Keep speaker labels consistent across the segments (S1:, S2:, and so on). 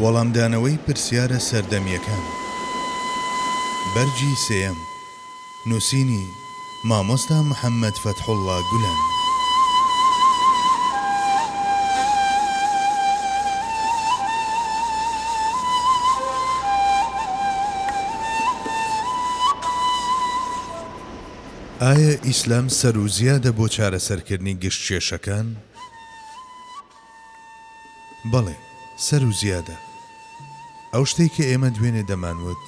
S1: وەڵامدانەوەی پرسیارە سەردەمیەکان بەرجی سێیەم نووسینی مامۆستا محەممەد فەتحوڵڵا گولان. ئایا ئیسلام سەر و زیادە بۆ چارەسەرکردنی گشتکێشەکان؟ بەڵێ، سەر و زیادە. ئەو شتێک کە ئێمە دوێنێ دەمانوت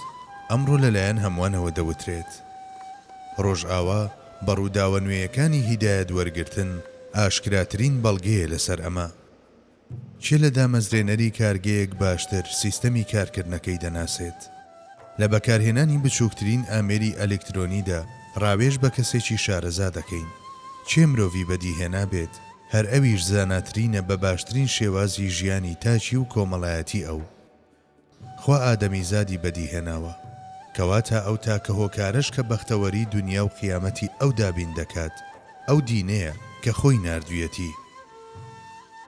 S1: ئەمڕۆ لەلایەن هەمووانەوە دەوترێت. ڕۆژئاوا بەڕووداوە نوێیەکانی هیدایەت وەرگرتن ئاشکراترین بەڵگەیە لەسەر ئەمە. چێ لە دامەزرێنەری کارگەیەک باشتر سیستەمی کارکردنەکەی دەناسێت. لە بەکارهێنانی بچووکترین ئامێری ئەلکترۆنیدا ڕاوێژ بە کەسێکی شارەزا دەکەین. چێ مرۆڤی بەدیهێنا بێت هەر ئەویش زاناترینە بە باشترین شێوازی ژیانی تاچی و کۆمەڵایەتی ئەو. خوا ئادەمیزادی بەدیهێناوە، کەواتە ئەو تاکە هۆکارش کە بەختەوەری دنیا و قیامەتی ئەو دابین دەکات، ئەو دینەیە کە خۆی ناردوویەتی.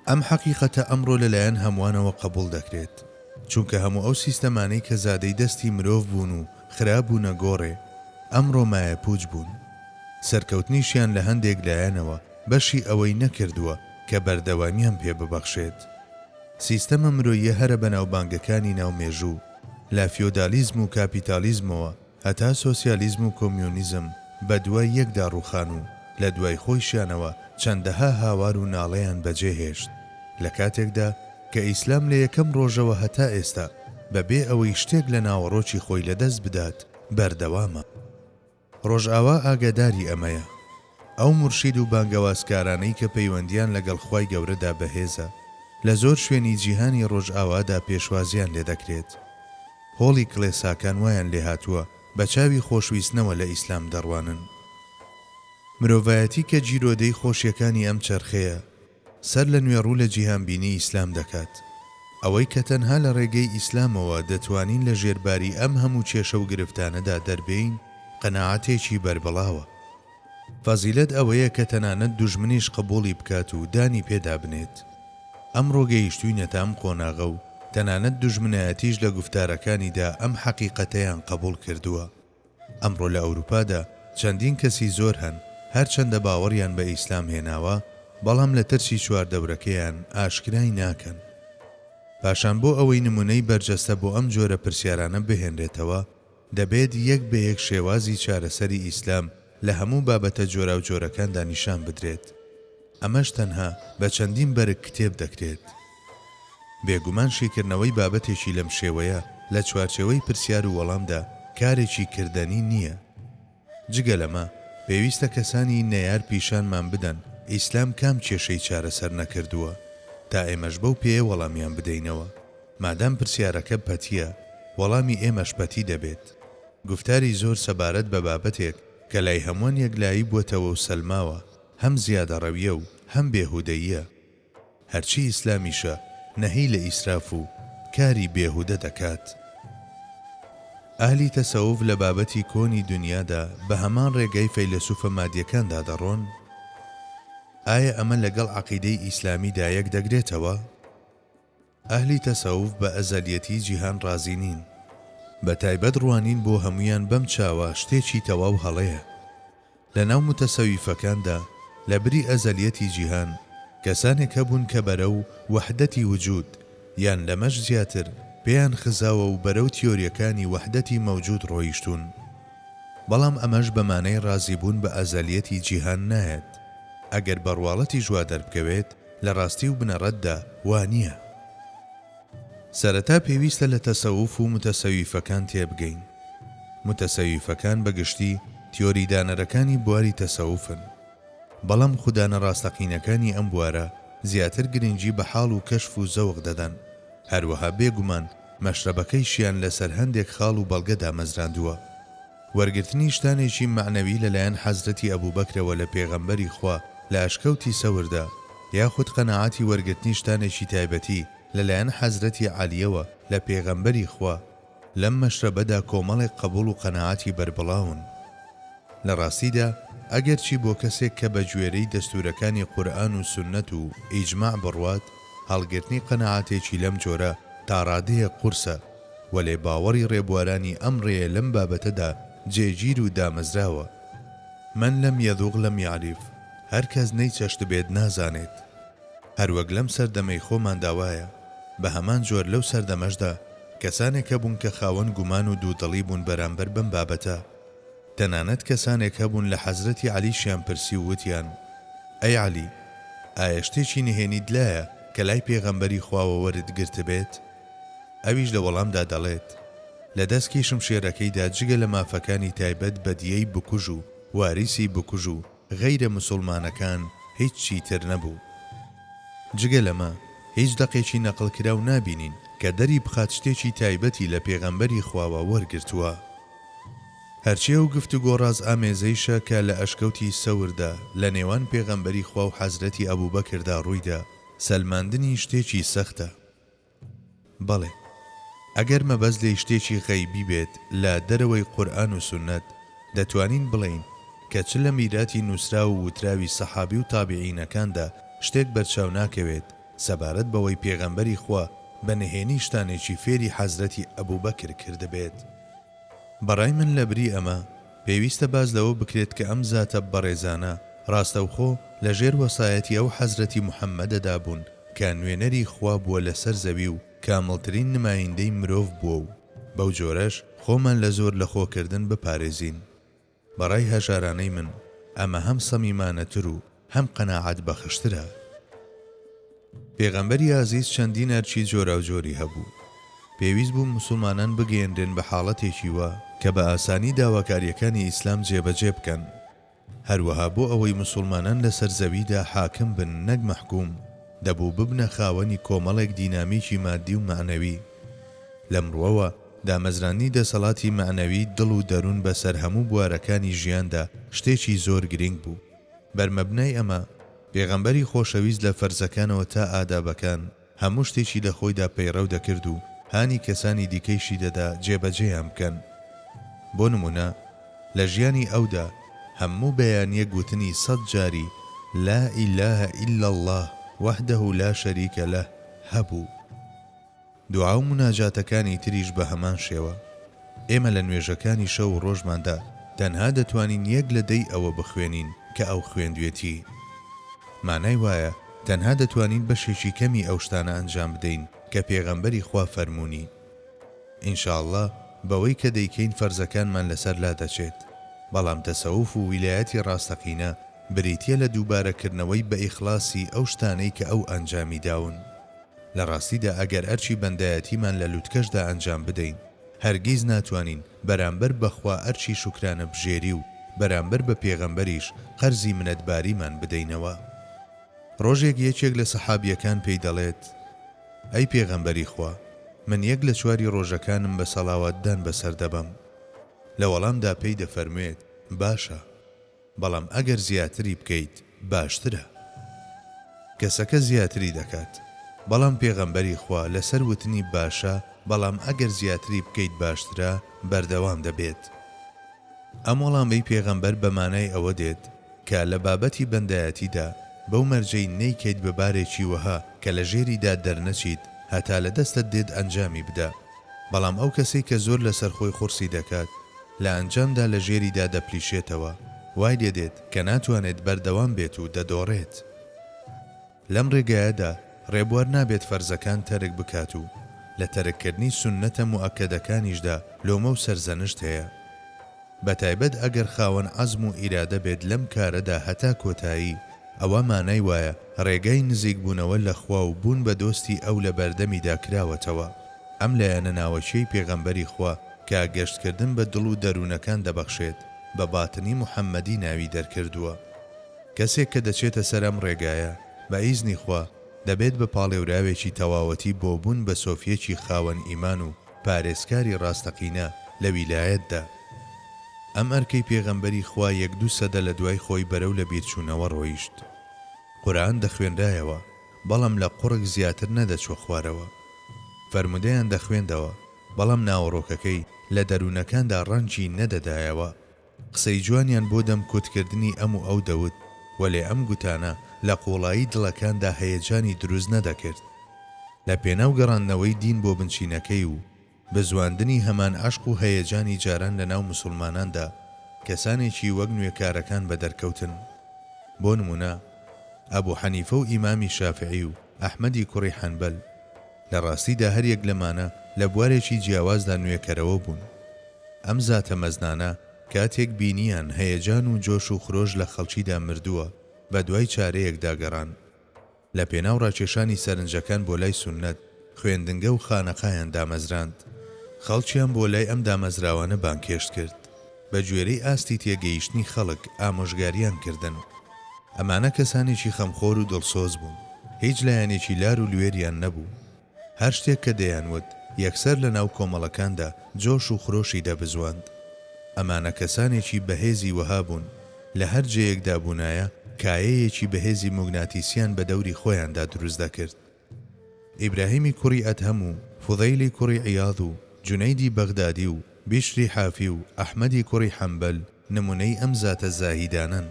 S1: ئەم حەقیقەتە ئەمڕۆ لەلایەن هەمووانەوە قبوڵ دەکرێت، چونکە هەموو ئەو سیستەمانەی کە زادەی دەستی مرۆڤ بوون و خراب بوونە گۆڕێ ئەمڕۆ مایەپووچ بوون. سەرکەوتنیشیان لە هەندێک لایەنەوە بەشی ئەوەی نەکردووە کە بەردەوامیان پێ ببەخشێت. سیستەمە مرۆییە هەرە بەناوبانگەکانی ناومێژوو، لە فیۆدالیزم و کاپیتالیزمەوە هەتا سۆسیالیزم و کۆمیۆنیزم بە دوای یەکدا ڕووخان و لە دوای خۆیشانەوە چەندەها هاوار و ناڵەیان بەجێهێشت لە کاتێکدا کە ئیسلام لە یەکەم ڕۆژەوە هەتا ئێستا بەبێ ئەوەی شتێک لە ناوەڕۆکی خۆی لەدەست بدات بەردەوامە. ڕۆژئاوا ئاگاداری ئەمەیە. ئەو مرشید و بانگەوازکارانەی کە پەیوەندیان لەگەڵ خوای گەورەدا بەهێزە لە زۆر شوێنی جیهانی ڕۆژئاوادا پێشوازیان لێ دەکرێت. هۆڵی کڵێساکان وایان لێ هاتووە بە چاوی خۆشویستنەوە لە ئیسلام دەڕوانن. مرۆڤایەتی کە جیرۆدەی خۆشیەکانی ئەم چەرخەیە سەر لە نوێڕوو لە جیهانبینی ئیسلام دەکات. ئەوەی کە تەنها لە ڕێگەی ئیسلامەوە دەتوانین لە ژێرباری ئەم هەموو کێشە و گرفتانەدا دەربین قەناعەتێکی بەربڵاوە. فەزیلەت ئەوەیە کە تەنانەت دوژمنیش قبوڵی بکات و دانی پێدا بنێت. ئەمڕۆ گەیشتووینەتە ئەم قۆناغە و تەنانەت دوژمنایەتیش لە گوفتارەکانیدا ئەم حەقیقەتەیان قبوڵ کردووە. ئەمڕۆ لە ئەوروپادا چەندین کەسی زۆر هەن هەرچەندە باوەڕیان بە ئیسلام هێناوە بەڵام لە ترسی چواردەورەکەیان ئاشکرای ناکەن. پاشان بۆ ئەوەی نمونەی بەرجەستە بۆ ئەم جۆرە پرسیارانە بهێنرێتەوە دەبێت یەک بە یەک شێوازی چارەسەری ئیسلام لە هەموو بابەتە جۆرا و جۆرەکاندا نیشان بدرێت. ئەمەش تەنها بە چەندین بەرگ کتێب دەکرێت. بێگومان شیکردنەوەی بابەتێکی لەم شێوەیە لە چوارچێوەی پرسیار و وەڵامدا کارێکی کردنی نییە. جگە لەمە پێویستە کەسانی نەیار پیشانمان بدەن ئیسلام کام کێشەی چارەسەر نەکردووە تا ئێمەش بەو پێیە وەڵامیان بدەینەوە. مادام پرسیارەکە پەتیە وەڵامی ئێمەش پەتی دەبێت. گفتاری زۆر سەبارەت بە بابەتێک کە لای هەمووان یەکلایی بووەتەوە و سەلماوە، هەم زیادە ڕەویە و هەم بێهودەییە. هەرچی ئیسلامیشە نەهی لە ئیسراف و کاری بێهودە دەکات. ئاهلی تەسەوف لە بابەتی کۆنی دنیادا بە هەمان ڕێگەی فەیلسوفە مادیەکاندا دەڕۆن؟ ئایا ئەمە لەگەڵ عەقیدەی ئیسلامیدا یەک دەگرێتەوە؟ ئاهلی تەسەوف بە ئەزەلیەتی جیهان ڕازی نین. بە تایبەت ڕوانین بۆ هەمویان بەم چاوە شتێکی تەواو هەڵەیە. لە ناو متەسەویفەکاندا لە بری ئەزەلیەتی جیهان کەسانێک هەبوون کە بەرەو وەحدەتی وجود یان لەمەش زیاتر پێیان خزاوە و بەرەو تیۆریەکانی وەحدەتی مەوجود ڕۆیشتون. بەڵام ئەمەش بەمانەی ڕازیبوون بە ئەزەلیەتی جیهان نایەت. ئەگەر بەڕواڵەتی ژوا دەربکەوێت لە ڕاستی و بنەڕەتدا وانییە. سەرەتا پێویستە لە تەسەوف و متەسەویفەکان تێبگەین. متەسەویفەکان بەگشتی تیۆریدانەرەکانی بواری تەسەوفن، بەڵام خودانە ڕاستەقینەکانی ئەم بوارە زیاتر گرنگی بە حاڵ و کەشف و زەوق دەدەن. هەروەها بێگومان مەشرەبەکەیشیان لەسەر هەندێک خاڵ و بەڵگەدا مەزراندووە. وەرگرتنی شتانێکی معنەوی لەلایەن حەزرەتی ئەبوبەکرەوە لە پێغەمبەری خوا لە ئەشکەوتی سەوردا، یاخود قەناعەتی وەرگرتنی شتانێکی تایبەتی لەلایەن حەزرەتی عالیەوە لە پێغەمبەری خوا لەم مەشرەبەدا کۆمەڵێک قبوڵ و قەناعەتی بەربڵاون. لە ڕاستیدا ئەگەرچی بۆ کەسێک کە بە گوێرەی دەستورەکانی قورئان و سوننەت و ئیجماع بڕوات هەڵگرتنی قەناعەتێکی لەم جۆرە تا ڕادەیە قورسە و لێ باوەڕی ڕێبوارانی ئەم ڕێیە لەم بابەتەدا جێگیر و دامەزراوە. من لەم یەذوق لەم یعریف، هەر کەس نەیچەشت بێت نازانێت. هەروەک لەم سەردەمەی خۆمان داوایە بە هەمان جۆر لەو سەردەمەشدا کەسانێک هەبوون کە خاوەن گومان و دوودڵی بوون بەرامبەر بەم بابەتە. تەنانەت کەسانێک هەبوون لە حەزرەتی عەلیشیان پرسی و وتیان: ئەی عەلی، ئایا شتێکی نهێنیت لایە کە لای پێغەمبەری خواوە وەرت گرت بێت؟ ئەویش لە وەڵامدا دەڵێت: لە دەستکی شمشێرەکەیدا جگە لە مافەکانی تایبەت بە دیەی بکوژ و واریسی بکوژ و غەیرە موسڵمانەکان هیچی تر نەبوو. جگە لەمە هیچ دەقێکی نەقڵکراو نابینین کە دەری بخات شتێکی تایبەتی لە پێغەمبەری خواوە وەرگرتووە. هەرچی ئەو گفتوگۆ ڕاز ئامێزەیشە کە لە ئەشکەوتی سەوردا لە نێوان پێغەمبەری خوا و حەزرەتی ئەبوبەکردا ڕوویدا، سەلماندنی شتێکی سەختە. بەڵێ، ئەگەر مەبەست لێ شتێکی غەیبی بێت لە دەرەوەی قورئان و سوننەت، دەتوانین بڵێین کە چ لە میراتی نووسرا و وتراوی سەحابی و تابعینەکاندا شتێک بەرچاو ناکەوێت سەبارەت بەوەی پێغەمبەری خوا بە نهێنی شتانێکی فێری حەزرەتی ئەبوبەکر کردبێت. بەڕای من لەبری ئەمە پێویستە باز لەوە بکرێت کە ئەم زاتە بەڕێزانە ڕاستەوخۆ لە ژێر وەسایەتی ئەو حەزرەتی موحەممەدەدا بوون کە نوێنەری خوا بووە لەسەر زەوی و کامڵترین نمایندەی مرۆڤ بووە و بەو جۆرەش خۆمان لە زۆر لە خۆکردن بپارێزین. بەڕای هەژارانەی من ئەمە هەم سەمیمانەتر و هەم قەناعەت بەخشترە. پێغەمبەری عەزیز چەندین ئەرچی جۆرا و جۆری هەبوو. پێویست بوو موسڵمانان بگەیەندرێن بە حاڵەتێکی وە کە بە ئاسانی داواکاریەکانی ئیسلام جێبەجێ بکەن. هەروەها بۆ ئەوەی موسڵمانان لەسەر زەویدا حاکم بن نەک مەحکوم، دەبوو ببنە خاوەنی کۆمەڵێک دینامیکی مادی و معنەوی. لەمڕۆوە دامەزرانی دەسەڵاتی معنەوی دڵ و دەروون بەسەر هەموو بوارەکانی ژیاندا شتێکی زۆر گرنگ بوو. بەرمەبنای ئەمە پێغەمبەری خۆشەویست لە فەرزەکانەوە تا ئادابەکان هەموو شتێکی لە خۆیدا پەیڕەو دەکرد و هانی کەسانی دیکەیشی دەدا جێبەجێیان بکەن. بۆ نمونە لە ژیانی ئەودا هەموو بەیانیە گوتنی 100 جاری لا ئیلاهە ئیلا الله وحده لا شەریکە لەه هەبوو. دوعا و مناجاتەکانی تریش بە هەمان شێوە. ئێمە لە نوێژەکانی شەو و ڕۆژماندا تەنها دەتوانین یەک لە دەی ئەوە بخوێنین کە ئەو خوێندوێتی. مانای وایە تەنها دەتوانین بەشێکی کەمی ئەو شتانە ئەنجام بدەین کە پێغەمبەری خوا فەرموونی. ئینشاءڵڵا بەوەی کە دەیکەین فەرزەکانمان لەسەر لا دەچێت. بەڵام تەسەوف و ویلایەتی ڕاستەقینە بریتیە لە دووبارەکردنەوەی بە ئیخلاسی ئەو شتانەی کە ئەو ئەنجامی داون. لە ڕاستیدا ئەگەر ئەرچی بەندایەتیمان لە لووتکەشدا ئەنجام بدەین، هەرگیز ناتوانین بەرامبەر بەخوا ئەرچی شوکرانە بژێری و بەرامبەر بە پێغەمبەریش قەرزی منەتباریمان بدەینەوە. ڕۆژێک یەکێک لە سەحابیەکان پێی دەڵێت: ئەی پێغەمبەری خوا، من یەک لە چواری ڕۆژەکانم بە سەڵاواتدان بەسەر دەبەم. لە وەڵامدا پێی دەفەرموێت: باشە، بەڵام ئەگەر زیاتری بکەیت باشترە. کەسەکە زیاتری دەکات، بەڵام پێغەمبەری خوا لەسەر وتنی باشە بەڵام ئەگەر زیاتری بکەیت باشترە بەردەوام دەبێت. ئەم وەڵامەی پێغەمبەر بە مانای ئەوە دێت کە لە بابەتی بەندایەتیدا بەو مەرجەی نەیکەیت بە بارێکی وەها کە لە ژێریدا دەرنەچیت هەتا لە دەستت دێت ئەنجامی بدە. بەڵام ئەو کەسەی کە زۆر لەسەر خۆی قورسی دەکات لە ئەنجامدا لە ژێریدا دەپلیشێتەوە، وای لێدێت کە ناتوانێت بەردەوام بێت و دەدۆڕێت. لەم ڕێگایەدا ڕێبوار نابێت فەرزەکان تەرک بکات و لە تەرککردنی سوننەتە موئەکەدەکانیشدا لۆمە و سەرزەنشت هەیە. بەتایبەت ئەگەر خاوەن عەزم و ئیرادە بێت لەم کارەدا هەتا کۆتایی، ئەوە مانای وایە ڕێگای نزیک بوونەوە لە خوا و بوون بە دۆستی ئەو لە بەردەمیدا کراوەتەوە. ئەم لایەنە ناوەچەی پێغەمبەری خوا کە گەشتکردن بە دڵ و دەروونەکان دەبەخشێت بە باتنی موحەممەدی ناوی دەرکردووە. کەسێک کە دەچێتە سەر ئەم ڕێگایە بە ئیزنی خوا دەبێت بە پاڵێوراوێکی تەواوەتی بۆ بوون بە سۆفیەکی خاوەن ئیمان و پارێزکاری ڕاستەقینە لە ویلایەتدا. ئەم ئەرکەی پێغەمبەری خوا 1-2 سەدە لە دوای خۆی بەرەو لە بیرچوونەوە ڕۆیشت. قورئان دەخوێنرایەوە بەڵام لە قوڕک زیاتر نەدەچوە خوارەوە. فەرمودەیان دەخوێندەوە بەڵام ناوەڕۆکەکەی لە دەروونەکاندا ڕەنجی نەدەدایەوە. قسەی جوانیان بۆ دەم کۆتکردنی ئەم و ئەو دەوت، وەلێ ئەم گوتانە لە قوڵایی دڵەکاندا هەیەجانی دروست نەدەکرد. لە پێناو گەڕاندنەوەی دین بۆ بنچینەکەی و بە زواندنی هەمان عەشق و هەیەجانی جاران لەناو موسڵماناندا کەسانێکی وەک نوێکارەکان بە دەرکەوتن. بۆ نمونە ئەبوو حەنیفە و ئیمامی شافعی و ئەحمەدی کوڕی حەنبەل لە ڕاستیدا هەر یەک لەمانە لە بوارێکی جیاوازدا نوێکەرەوە بوون. ئەم زاتە مەزنانە کاتێک بینیان هەیەجان و جۆش و خرۆش لە خەڵکیدا مردووە بە دوای چارەیەکدا گەڕان. لە پێناو ڕاکێشانی سەرنجەکان بۆ لای سوننەت خوێندنگە و خانەقایان دامەزراند. خەڵکیان بۆ لای ئەم دامەزراوانە بانکێشت کرد. بە گوێرەی ئاستی تێگەیشتنی خەڵک ئامۆژگاریان کردن. ئەمانە کەسانێکی خەمخۆر و دڵسۆز بوون. هیچ لایەنێکی لار و لوێریان نەبوو. هەر شتێک کە دەیانوت یەکسەر لە ناو کۆمەڵەکاندا جۆش و خرۆشی دەبزواند. ئەمانە کەسانێکی بەهێزی وەها بوون. لە هەر جەیەکدا بوونایە کایەیەکی بەهێزی موگناتیسیان بە دەوری خۆیاندا دروست دەکرد. ئیبراهیمی کوڕی ئەدهەم و فوضەیلی کوڕی عیاض و جونەیدی بەغدادی و بیشری حافی و ئەحمەدی کوڕی حەنبەل نمونەی ئەم زاتە زاهیدانن.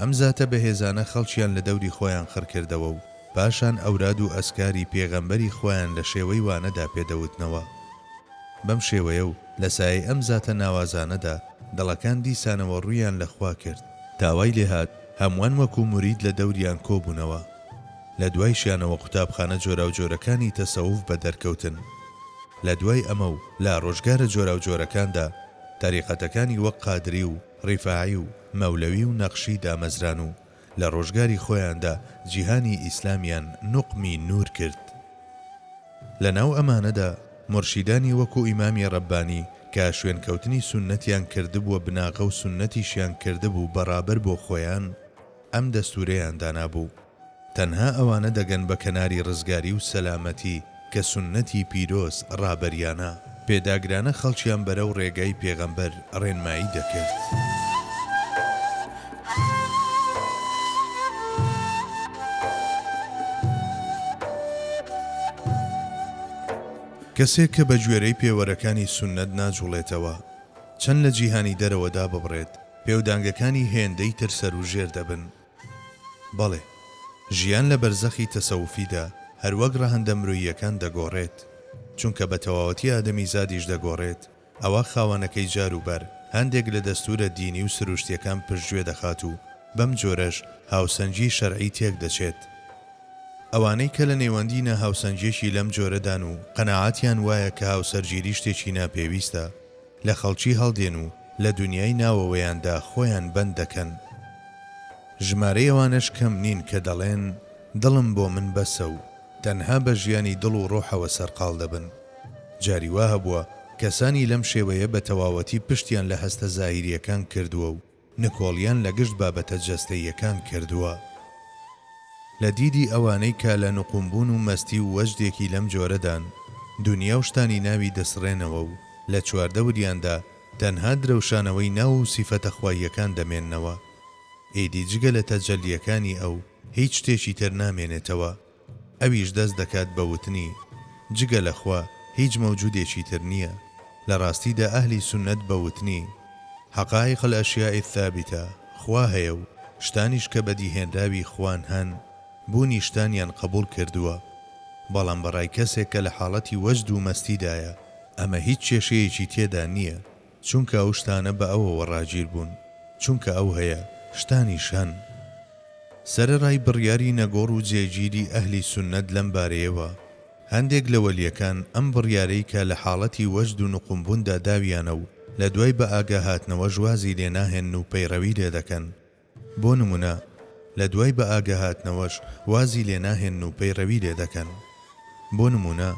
S1: ئەم زاتە بەهێزانە خەڵکیان لە دەوری خۆیان خڕ کردەوە و پاشان ئەوراد و ئەسکاری پێغەمبەری خۆیان لە شێوەی وانەدا پێدەوتنەوە. بەم شێوەیە و لە سایەی ئەم زاتە ناوازانەدا دڵەکان دیسانەوە ڕوویان لە خوا کرد. تاوای لێهات هەمووان وەکو مورید لە دەوریان کۆبوونەوە. لە دوای شیانەوە قوتابخانە جۆرا و جۆرەکانی تەسەوف بە دەرکەوتن. لە دوای ئەمە و لا ڕۆژگارە جۆرا و جۆرەکاندا تاریقەتەکانی وەک قادری و ڕیفاعی و مەولەوی و نەقشی دامەزران و لە ڕۆژگاری خۆیاندا جیهانی ئیسلامیان نوقمی نور کرد. لە ناو ئەمانەدا مرشیدانی وەکو ئیمامی ڕەبانی کە شوێنکەوتنی سوننەتیان کردبووە بناغە و سوننەتیشیان کردبوو بەڕابەر بۆ خۆیان ئەم دەستورەیان دانابوو. تەنها ئەوانە دەگەن بە کەناری ڕزگاری و سەلامەتی کە سوننەتی پیرۆز ڕابەریانە پێداگرانە خەڵکیان بەرەو ڕێگای پێغەمبەر ڕێنمایی دەکرد. کەسێک کە بە گوێرەی پێوەرەکانی سوننەت ناجوڵێتەوە چەند لە جیهانی دەرەوەدا ببڕێت پێودانگەکانی هێندەی تر سەر و ژێر دەبن. بەڵێ ژیان لە بەرزەخی تەسەوفیدا هەروەک ڕەهەندە مرۆییەکان دەگۆڕێت، چونکە بە تەواوەتی ئادەمی زادیش دەگۆڕێت. ئەوە خاوەنەکەی جاروبەر هەندێک لە دەستورە دینی و سروشتیەکان پشتگوێ دەخات و بەم جۆرەش هاوسەنگی شەرعی تێک دەچێت. ئەوانەی کە لە نێوەندینە هاوسەنجێکی لەم جۆرەدان و قەناعەتیان وایە کە هاوسەرگیری شتێکی ناپێویستە لە خەڵکی هەڵدێن و لە دنیای ناوەوەیاندا خۆیان بەند دەکەن. ژمارەی ئەوانش کەم نین کە دەڵێن دڵم بۆ من بەسە و تەنها بە ژیانی دڵ و ڕۆحەوە سەرقاڵ دەبن. جاری وا هەبووە کەسانی لەم شێوەیە بە تەواوەتی پشتیان لە هەستە زاهیریەکان کردووە و نکۆڵیان لە گشت بابەتە جەستەییەکان کردووە. لە دیدی ئەوانەی کە لە نقومبوون و مەستی و وەجدێکی لەم جۆرەدان دنیا و شتانی ناوی دەسڕێنەوە و لە چواردەوریاندا تەنها درەوشانەوەی ناو و سیفەتە خواییەکان دەمێننەوە. ئیدی جگە لە تەجەلیەکانی ئەو هیچ شتێکی تر نامێنێتەوە. ئەویش دەست دەکات بە وتنی جگە لە خوا هیچ مەوجودێکی تر نییە. لە ڕاستیدا ئەهلی سوننەت بە وتنی حەقایق الئەشیاء الثابتە خوا هەیە و شتانیش کە بەدیهێنراوی خوان هەن بوونی شتانیان قبول کردووە. بەڵام بەڕای کەسێک کە لە حاڵەتی وەجد و مەستیدایە ئەمە هیچ کێشەیەکی تێدا نییە، چونکە ئەو شتانە بە ئەوەوە ڕاگیر بوون، چونکە ئەو هەیە شتانیش هەن. سەرەڕای بڕیاری نەگۆڕ و جێگیری ئەهلی سوننەت لەم بارەیەوە هەندێک لە وەلیەکان ئەم بڕیارەی کە لە حاڵەتی وەجد و نقومبووندا داویانە و لە دوای بە ئاگاهاتنەوە ژوازی لێناهێن و پەیڕەوی لێ دەکەن. بۆ نمونە لە دوای بە ئاگاهاتنەوەش وازی لێناهێن و پەیڕەوی لێ دەکەن. بۆ نمونە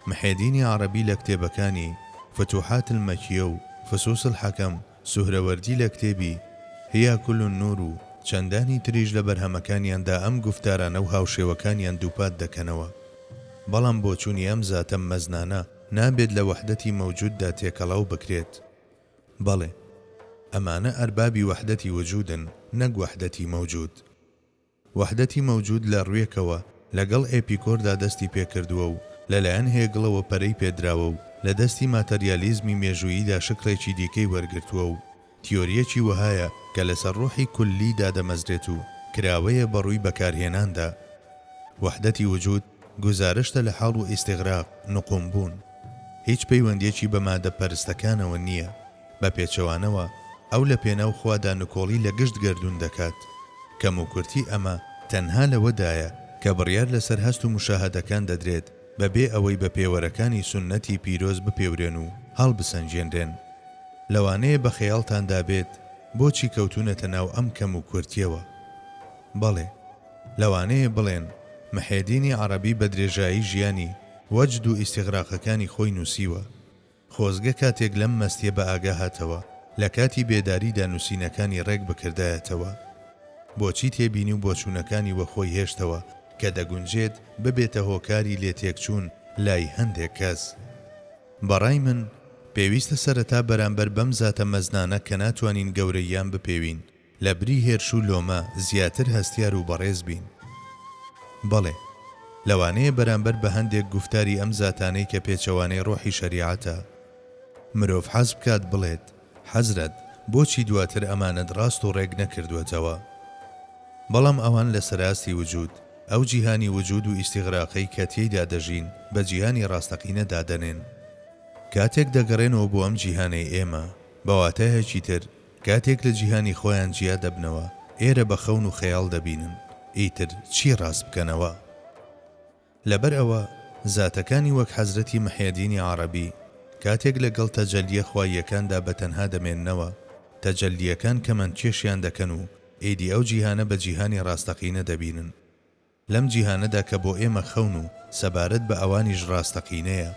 S1: محێدینی عەرەبی لە کتێبەکانی فتوحات المەکیە و فسوس الحەکەم، سوهرەوەردی لە کتێبی هیا کل النور و چەندانی تریش لە بەرهەمەکانیاندا ئەم گفتارانە و هاوشێوەکانیان دووپات دەکەنەوە. بەڵام بۆچوونی ئەم زاتە مەزنانە نابێت لە وەحدەتی مەوجوددا تێکەڵاو بکرێت. بەڵێ ئەمانە ئەربابی وەحدەتی وجودن، نەک وەحدەتی مەوجود. وەحدەتی مەوجود لە ڕوێکەوە لەگەڵ ئێپیکۆردا دەستی پێکردووە و لەلایەن هێگڵەوە پەرەی پێدراوە و لە دەستی ماتەریالیزمی مێژووییدا شکڵێکی دیکەی وەرگرتووە و تیۆریەکی وهایە کە لەسەر ڕۆحی کولیدا دەمەزرێت و کراوەیە بەڕووی بەکارهێناندا. وەحدەتی وجود گزارشتە لە حاڵ و ئیستیغراق نقوم بوون. هیچ پەیوەندیەکی بە مادە پەرستەکانەوە نییە. بە پێچەوانەوە ئەو لە پێناو خوادا نکۆڵی لە گشت گەردوون دەکات. کەم و کورتی ئەمە تەنها لەوەدایە کە بڕیار لەسەر هەست و مشاهدەکان دەدرێت بەبێ ئەوەی بە پێوەرەکانی سونەتی پیرۆز بپێورێن و هەڵبسەنجێنرێن. لەوانەیە بە خەیاڵتاندا بێت بۆچی کەوتونەتە ناو ئەم کەم و کورتیەوە. بەڵێ، لەوانەیە بڵێن محێدینی عەرەبی بە درێژایی ژیانی وەجد و ئیستیغراقەکانی خۆی نووسیوە. خۆزگە کاتێک لەم مەستیە بە ئاگا هاتەوە لە کاتی بێداریدا نووسینەکانی ڕێک بکردایەتەوە. بۆچی تێبینی و بۆچوونەکانی وە خۆی هێشتەوە کە دەگونجێت ببێتە هۆکاری لێ تێکچوون لای هەندێک کەس. بەڕای من پێویستە سەرەتا بەرامبەر بەم زاتە مەزنانە کە ناتوانین گەورەیان بپێوین لە بری هێرش و لۆمە زیاتر هەستیار و بەڕێز بین. بەڵێ، لەوانەیە بەرامبەر بە هەندێک گفتاری ئەم زاتانەی کە پێچەوانەی ڕۆحی شەریعەتە مرۆڤ حەز بکات بڵێت حەزرەت بۆچی دواتر ئەمانەت ڕاست و ڕێک نەکردوێتەوە. بەڵام ئەوان لە سەراستی وجود ئەو جیهانی وجود و ئیستیغراقەی کە تێیدا دەژین بە جیهانی ڕاستەقینە دادەنێن. کاتێک دەگەڕێنەوە بۆ ئەم جیهانەی ئێمە بەواتایەکی تر کاتێک لە جیهانی خۆیان جیا دەبنەوە ئێرە بە خەون و خەیاڵ دەبینن ئیتر چی ڕاست بکەنەوە. لەبەر ئەوە زاتەکانی وەک حەزرەتی محێدینی عەرەبی کاتێک لەگەڵ تەجەلیە خواییەکاندا بەتەنها دەمێننەوە تەجەلیەکان کەمەند کێشیان دەکەن و ئیدی ئەو جیهانە بە جیهانی ڕاستەقینە دەبینن. لەم جیهانەدا کە بۆ ئێمە خەون و سەبارەت بە ئەوانیش ڕاستەقینەیە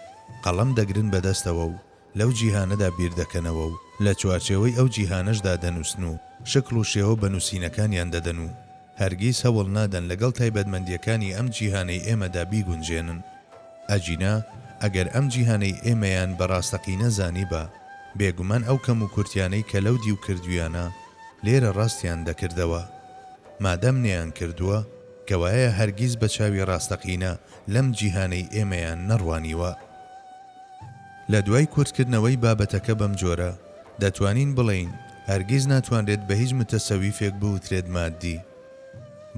S1: قەڵەم دەگرن بەدەستەوە و لەو جیهانەدا بیر دەکەنەوە و لە چوارچێوەی ئەو جیهانەشدا دەنووسن و شکل و شێوە بە نووسینەکانیان دەدەن و هەرگیز هەوڵ نادەن لەگەڵ تایبەتمەندیەکانی ئەم جیهانەی ئێمەدا بیگونجێنن. ئەجینا ئەگەر ئەم جیهانەی ئێمەیان بە ڕاستەقینە زانی بە بێگومان ئەو کەم و کورتیانەی کە لەو دی و کردویانە لێرە ڕاستیان دەکردەوە. مادەم نێیان کردووە کەوایە هەرگیز بە چاوی ڕاستەقینە لەم جیهانەی ئێمەیان نەڕوانیوە. لە دوای کورتکردنەوەی بابەتەکە بەم جۆرە دەتوانین بڵین هەرگیز ناتوانرێت بە هیچ متەسەویفێک بوترێت مادی،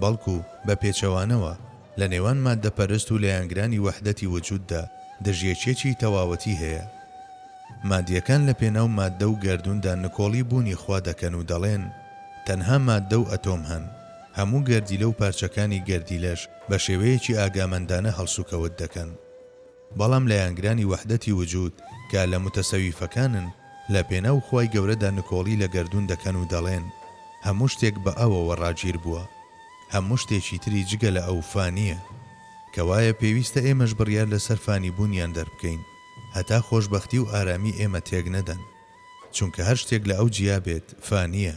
S1: بەڵکو بە پێچەوانەوە لە نێوان مادەپەرست و لەیانگرانی وەحدەتی وجوددا دژیەکێکی تەواوەتی هەیە. مادیەکان لە پێناو ماددە و گەردووندا نکۆڵی بوونی خوا دەکەن و دەڵێن تەنها ماددە و ئەتۆم هەن. هەموو گەردیلە و پارچەکانی گەردیلەش بە شێوەیەکی ئاگامەندانە هەڵسوکەوت دەکەن. بەڵام لەیانگرانی وەحدەتی وجود کە لە متەسەویفەکانن لە پێناو خوای گەورەدا نکۆڵی لە گەردوون دەکەن و دەڵێن هەموو شتێک بە ئەوەوە ڕاگیر بووە، هەموو شتێکی تری جگە لە ئەو فانیە. کەوایە پێویستە ئێمەش بڕیار لەسەر فانی بوونیان دەربکەین هەتا خۆشبەختی و ئارامی ئێمە تێک نەدەن، چونکە هەر شتێک لە ئەو جیا بێت فانیە.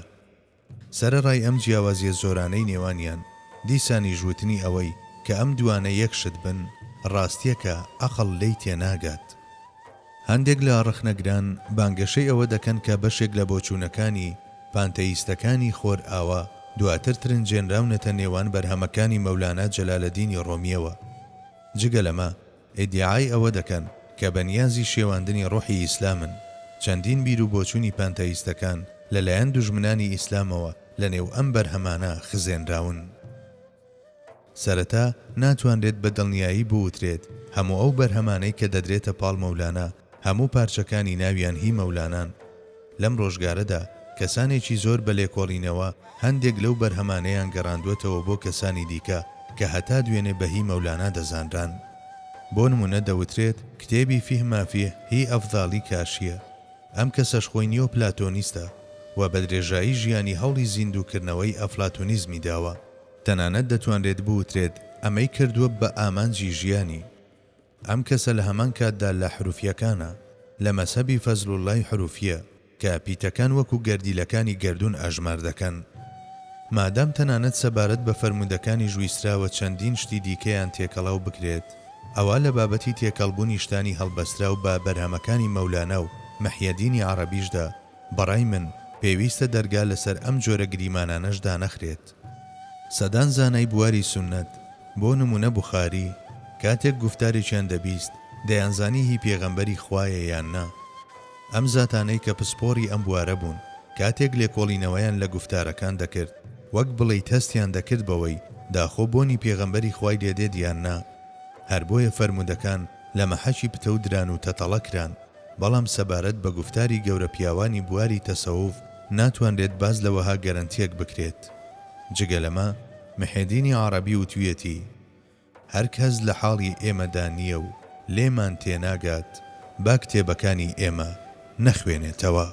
S1: سەرەڕای ئەم جیاوازیە زۆرانەی نێوانیان دیسانی ژوتنی ئەوەی کە ئەم دوانە یەکشت بن ڕاستیەکە ئەقڵ لی تێناگات. هەندێک لە ڕخنەگران بانگەشەی ئەوە دەکەن کە بەشێک لە بۆچوونەکانی پانتەیستەکانی خۆر ئاوا دواتر ترنجێنراونەتە نێوان بەرهەمەکانی مەولانا جەلالەدینی ڕۆمیەوە. جگە لەمە ئیدعای ئەوە دەکەن کە بەنیازی شێواندنی ڕۆحی ئیسلامن. چەندین بیر و بۆچوونی پانتەیستەکان لەلایەن دوژمنانی ئیسلامەوە لە نێو ئەم بەرهەمانە خزێنراون. سەرەتا ناتوانرێت بە دڵنیایی بوترێت هەموو ئەو بەرهەمانەی کە دەدرێتە پاڵ مەولانە هەموو پارچەکانی ناویان هی مەولانان. لەم ڕۆژگارەدا کەسانێکی زۆر بە لێکۆڵینەوە هەندێک لەو بەرهەمانەیان گەڕاندوێتەوە بۆ کەسانی دیکە کە هەتا دوێنێ بە هی مەولانا دەزانران. بۆ نمونە دەوترێت کتێبی فیه مافیه هی ئەفضالی کاشیە. ئەم کەسەش خۆی نیۆ پلاتۆنیستە و بە درێژایی ژیانی هەوڵی زیندووکردنەوەی ئەفلاتۆنیزمی داوە. تەنانەت دەتوانرێت بوترێت ئەمەی کردووە بە ئامانجی ژیانی. ئەم کەسە لە هەمان کاتدا لە حروفیەکانە لە مەسەبی فەزلوڵای حروفیە کە پیتەکان وەکو گەردیلەکانی گەردون ئاژمار دەکەن. مادام تەنانەت سەبارەت بە فەرمودەکانی ژوویستراوە چەندین شتی دیکەیان تێکەڵاو بکرێت، ئەوە لە بابەتی تێکەڵبوونی شتانی هەڵبەسترا و بە بەرهەمەکانی مەولانا و محیەدینی عەرەبیشدا بەڕای من پێویستە دەرگا لەسەر ئەم جۆرە گریمانانەشدا نەخرێت. سەدان زانای بواری سونەت بۆ نمونە بوخاری کاتێک گفتارێکیان دەبیست دەیانزانی هی پێغەمبەری خوایە یان نا. ئەم زاتانەی کە پسپۆری ئەم بوارە بوون کاتێک لێکۆڵینەوەیان لە گفتارەکان دەکرد وەک بڵێ تەستیان دەکرد بەوەی داخۆ بۆنی پێغەمبەری خوای لێدێت یان نا. هەر بۆیە فەرموودەکان لە مەحەشی پتەودران و تەتەڵەکران، بەڵام سەبارەت بە گوفتاری گەورە پیاوانی بواری تەسەوف ناتوانرێت باز لەوەها گەرەنتیەک بکرێت. جگە لەمە محێدینی عەرەبی وتویەتی هەر کەس لە حاڵی ئێمەدا نییە و لێمان تێناگات با کتێبەکانی ئێمە نەخوێنێتەوە.